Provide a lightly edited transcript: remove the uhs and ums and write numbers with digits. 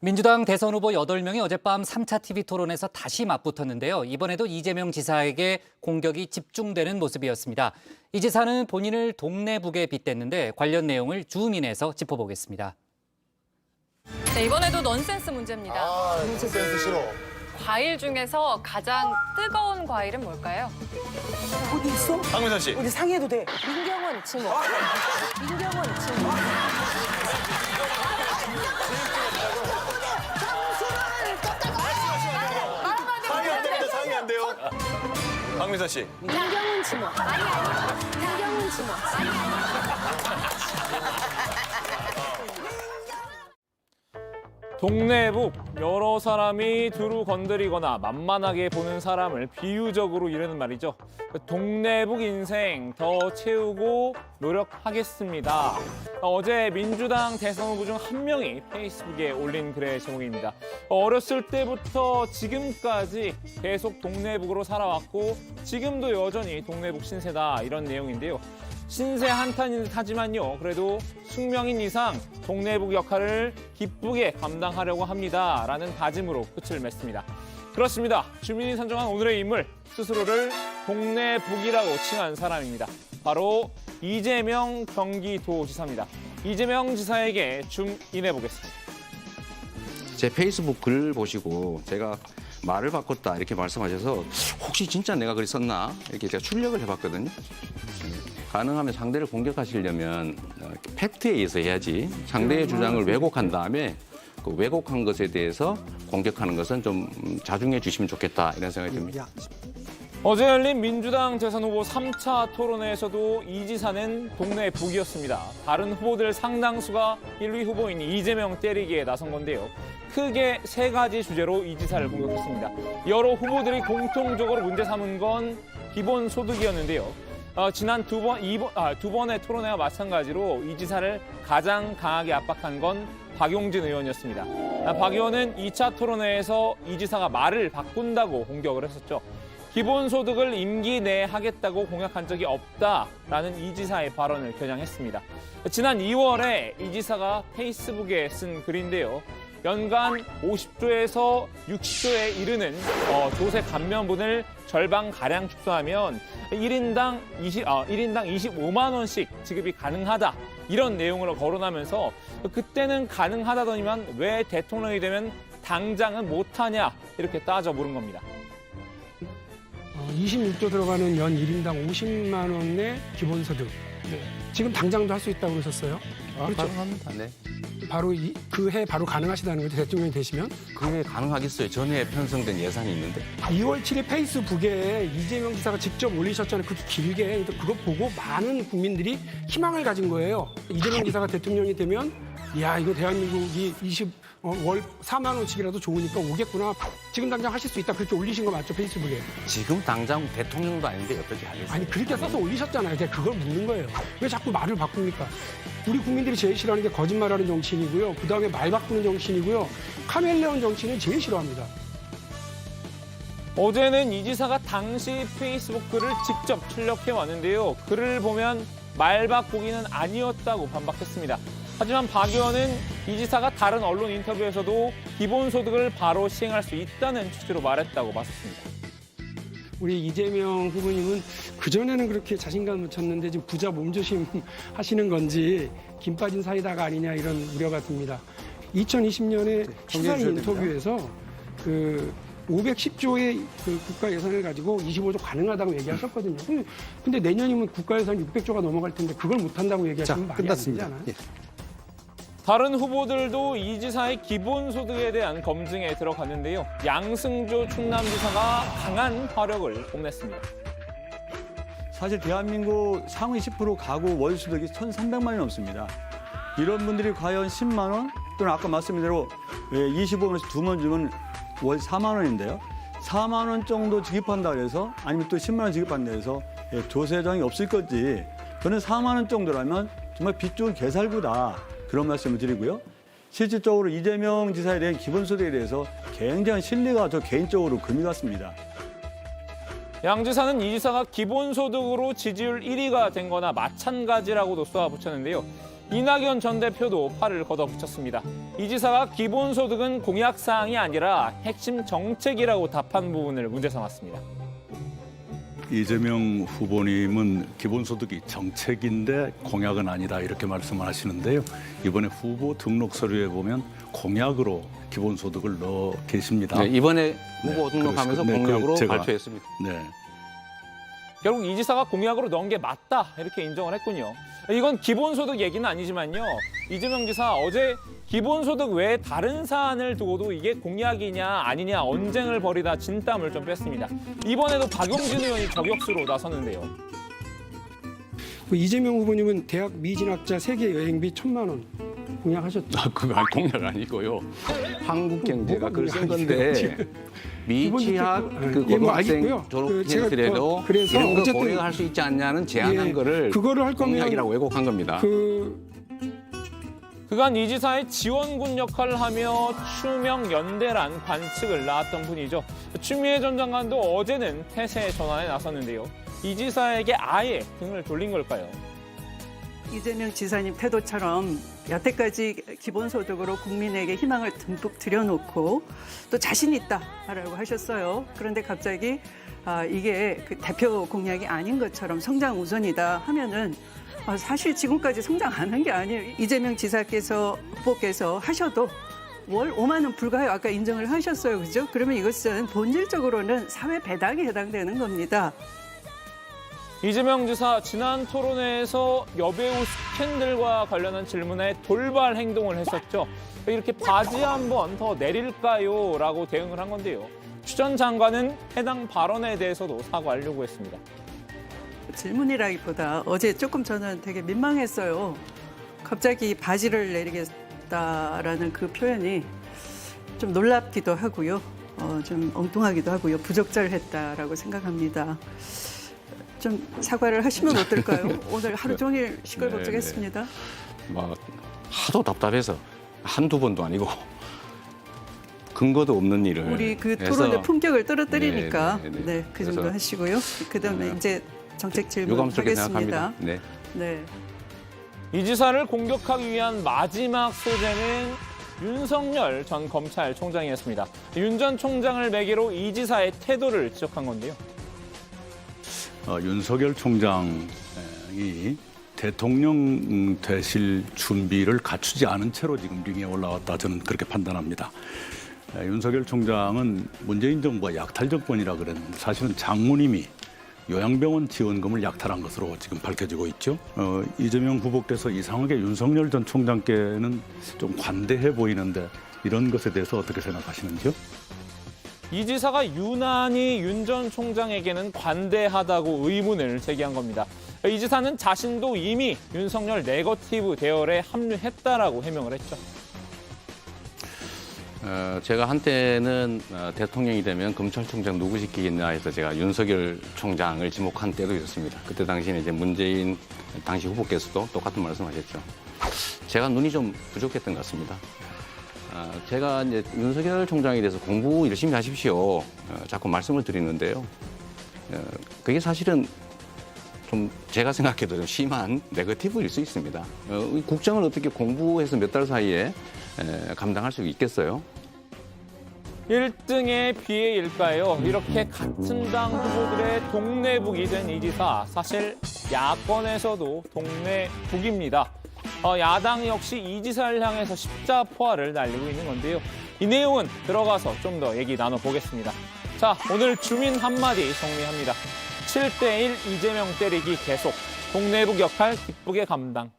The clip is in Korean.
민주당 대선 후보 8명이 어젯밤 3차 TV 토론에서 다시 맞붙었는데요. 이번에도 이재명 지사에게 공격이 집중되는 모습이었습니다. 이 지사는 본인을 동네북에 빗댔는데 관련 내용을 주민에서 짚어보겠습니다. 네, 이번에도 넌센스 문제입니다. 센스 싫어. 과일 중에서 가장 뜨거운 과일은 뭘까요? 어디 있어? 박민선 씨. 어디 상의해도 돼. 민경원 지목. 민경원 지목. 상의 안 됩니다. 상의 안 돼요. 박민선 씨. 민경원 지목. 민경원 지목. 동네북, 여러 사람이 두루 건드리거나 만만하게 보는 사람을 비유적으로 이르는 말이죠. 동네북 인생 더 채우고 노력하겠습니다. 어제 민주당 대선 후보 중 한 명이 페이스북에 올린 글의 제목입니다. 어렸을 때부터 지금까지 계속 동네북으로 살아왔고 지금도 여전히 동네북 신세다 이런 내용인데요. 신세 한탄인 듯하지만요. 그래도 숙명인 이상 동네북 역할을 기쁘게 감당하려고 합니다. 라는 다짐으로 끝을 맺습니다. 그렇습니다. 주민이 선정한 오늘의 인물, 스스로를 동네북이라고 칭한 사람입니다. 바로 이재명 경기도지사입니다. 이재명 지사에게 줌인해보겠습니다. 제 페이스북 글 보시고 제가 말을 바꿨다 이렇게 말씀하셔서 혹시 진짜 내가 글을 썼나 이렇게 제가 출력을 해봤거든요. 가능하면 상대를 공격하시려면 팩트에 의해서 해야지 상대의 주장을 왜곡한 다음에 그 왜곡한 것에 대해서 공격하는 것은 좀 자중해 주시면 좋겠다 이런 생각이 듭니다. 어제 열린 민주당 대선 후보 3차 토론회에서도 이 지사는 동네북이었습니다. 다른 후보들 상당수가 1위 후보인 이재명 때리기에 나선 건데요. 크게 3가지 주제로 이 지사를 공격했습니다. 여러 후보들이 공통적으로 문제 삼은 건 기본소득이었는데요. 지난 두 번의 토론회와 마찬가지로 이 지사를 가장 강하게 압박한 건 박용진 의원이었습니다. 박 의원은 2차 토론회에서 이 지사가 말을 바꾼다고 공격을 했었죠. 기본소득을 임기 내에 하겠다고 공약한 적이 없다라는 이 지사의 발언을 겨냥했습니다. 지난 2월에 이 지사가 페이스북에 쓴 글인데요. 연간 50조에서 60조에 이르는 조세 감면분을 절반가량 축소하면 1인당 25만 원씩 지급이 가능하다. 이런 내용으로 거론하면서 그때는 가능하다더니만 왜 대통령이 되면 당장은 못하냐 이렇게 따져 물은 겁니다. 26조 들어가는 연 1인당 50만 원의 기본소득. 지금 당장도 할 수 있다고 그러셨어요? 그렇죠. 가능합니다. 네. 바로 그 해 바로 가능하시다는 거죠. 대통령이 되시면. 그게 가능하겠어요. 전에 편성된 예산이 있는데. 2월 7일 페이스북에 이재명 지사가 직접 올리셨잖아요. 그렇게 길게. 그거 보고 많은 국민들이 희망을 가진 거예요. 이재명 지사가 대통령이 되면 야 이거 대한민국이 20월 4만 원씩이라도 좋으니까 오겠구나. 지금 당장 하실 수 있다. 그렇게 올리신 거 맞죠? 페이스북에. 지금 당장 대통령도 아닌데 어떻게 하겠어요? 아니 그렇게 써서 올리셨잖아요. 제가 그걸 묻는 거예요. 왜 자꾸 말을 바꿉니까? 우리 국민들이 제일 싫어하는 게 거짓말하는 정치인이고요. 그다음에 말 바꾸는 정치인이고요. 카멜레온 정치인을 제일 싫어합니다. 어제는 이 지사가 당시 페이스북 글을 직접 출력해 왔는데요. 글을 보면 말 바꾸기는 아니었다고 반박했습니다. 하지만 박 의원은 이 지사가 다른 언론 인터뷰에서도 기본소득을 바로 시행할 수 있다는 취지로 말했다고 맞섰습니다. 우리 이재명 후보님은 그전에는 그렇게 자신감을 쳤는데 지금 부자 몸조심 하시는 건지 김 빠진 사이다가 아니냐 이런 우려가 듭니다. 2020년에 시사인 인터뷰에서 그 510조의 그 국가 예산을 가지고 25조 가능하다고 얘기하셨거든요. 근데 내년이면 국가 예산 600조가 넘어갈 텐데 그걸 못한다고 얘기하시면 말이 안 되지 않아요? 다른 후보들도 이 지사의 기본소득에 대한 검증에 들어갔는데요. 양승조 충남지사가 강한 화력을 뽐냈습니다. 사실 대한민국 상위 10% 가구 월수득이 1,300만 원이 넘습니다. 이런 분들이 과연 10만 원 또는 아까 말씀드린 대로 25만원에서 2만 주면 월 4만 원인데요. 4만 원 정도 지급한다 그래서 아니면 또 10만 원 지급한다 해서 조세장이 없을 건지 저는 4만 원 정도라면 정말 빚 좋은 개살구다. 그런 말씀을 드리고요. 실질적으로 이재명 지사에 대한 기본소득에 대해서 굉장히 신뢰가 저 개인적으로 금이 갔습니다. 양 지사는 이 지사가 기본소득으로 지지율 1위가 된 거나 마찬가지라고도 쏘아붙였는데요. 이낙연 전 대표도 팔을 걷어붙였습니다. 이 지사가 기본소득은 공약사항이 아니라 핵심 정책이라고 답한 부분을 문제 삼았습니다. 이재명 후보님은 기본소득이 정책인데 공약은 아니다 이렇게 말씀을 하시는데요. 이번에 후보 등록 서류에 보면 공약으로 기본소득을 넣어 계십니다. 네, 이번에 후보 등록하면서 네, 공약으로 제가- 발표했습니다. 네. 결국 이 지사가 공약으로 넣은 게 맞다 이렇게 인정을 했군요. 이건 기본소득 얘기는 아니지만요. 이재명 지사 어제 기본소득 외에 다른 사안을 두고도 이게 공약이냐 아니냐 언쟁을 벌이다 진땀을 좀 뺐습니다. 이번에도 박용진 의원이 저격수로 나섰는데요. 이재명 후보님은 대학 미진학자 세계 여행비 1,000만 원 공약하셨죠? 그거 공약 아니고요. 한국경제가 뭐가 그걸 쓴 공약이세요, 건데 지금? 미취학 기본적으로- 그 예, 뭐 고등학생 알겠고요. 졸업생들에도 그래서 이런 거 어쨌든- 고려할 수 있지 않냐는 제안한 예, 거를 그거를 할 거면 공약이라고 왜곡한 겁니다. 그간 이 지사의 지원군 역할을 하며 추명 연대란 관측을 낳았던 분이죠. 추미애 전 장관도 어제는 태세 전환에 나섰는데요. 이 지사에게 아예 등을 돌린 걸까요? 이재명 지사님 태도처럼 여태까지 기본소득으로 국민에게 희망을 듬뿍 들여놓고 또 자신 있다라고 하셨어요. 그런데 갑자기 이게 그 대표 공약이 아닌 것처럼 성장 우선이다 하면은 사실 지금까지 성장 안 한 게 아니에요. 이재명 지사께서 후보께서 하셔도 월 5만 원 불가요. 아까 인정을 하셨어요. 그죠? 그러면 이것은 본질적으로는 사회 배당에 해당되는 겁니다. 이재명 지사 지난 토론회에서 여배우 스캔들과 관련한 질문에 돌발 행동을 했었죠. 이렇게 바지 한 번 더 내릴까요? 라고 대응을 한 건데요. 추 전 장관은 해당 발언에 대해서도 사과하려고 했습니다. 질문이라기보다 어제 조금 저는 되게 민망했어요. 갑자기 바지를 내리겠다라는 그 표현이 좀 놀랍기도 하고요. 좀 엉뚱하기도 하고요. 부적절했다라고 생각합니다. 좀 사과를 하시면 어떨까요? 오늘 하루 종일 시끌벅적했습니다. 막 하도 답답해서 한두 번도 아니고 근거도 없는 일을 우리 그 해서 토론의 품격을 떨어뜨리니까 네, 네, 네. 네, 그 정도 그래서- 하시고요. 그다음에 네. 이제 정책 질문 유감스럽게 하겠습니다. 생각합니다. 네. 네. 이 지사를 공격하기 위한 마지막 소재는 윤석열 전 검찰총장이었습니다. 윤 전 총장을 매개로 이 지사의 태도를 지적한 건데요. 윤석열 총장이 대통령 되실 준비를 갖추지 않은 채로 지금 링에 올라왔다 저는 그렇게 판단합니다. 윤석열 총장은 문재인 정부가 약탈 정권이라 그랬는데 사실은 장모님이 요양병원 지원금을 약탈한 것으로 지금 밝혀지고 있죠. 이재명 후보께서 이상하게 윤석열 전 총장께는 좀 관대해 보이는데 이런 것에 대해서 어떻게 생각하시는지요? 이 지사가 유난히 윤 전 총장에게는 관대하다고 의문을 제기한 겁니다. 이 지사는 자신도 이미 윤석열 네거티브 대열에 합류했다라고 해명을 했죠. 제가 한때는 대통령이 되면 검찰총장 누구 시키겠나 해서 제가 윤석열 총장을 지목한 때도 있었습니다. 그때 당시에는 이제 문재인 당시 후보께서도 똑같은 말씀하셨죠. 제가 눈이 좀 부족했던 것 같습니다. 제가 이제 윤석열 총장에 대해서 공부 열심히 하십시오. 자꾸 말씀을 드리는데요. 그게 사실은 좀 제가 생각해도 좀 심한 네거티브일 수 있습니다. 이 국정을 어떻게 공부해서 몇 달 사이에 감당할 수 있겠어요? 1등의 비애일까요? 이렇게 같은 당 후보들의 동네북이 된 이 지사, 사실 야권에서도 동네북입니다. 야당 역시 이 지사를 향해서 십자포화를 날리고 있는 건데요. 이 내용은 들어가서 좀 더 얘기 나눠보겠습니다. 자, 오늘 주민 한마디 정리합니다. 7대1 이재명 때리기 계속, 동네북 역할 기쁘게 감당.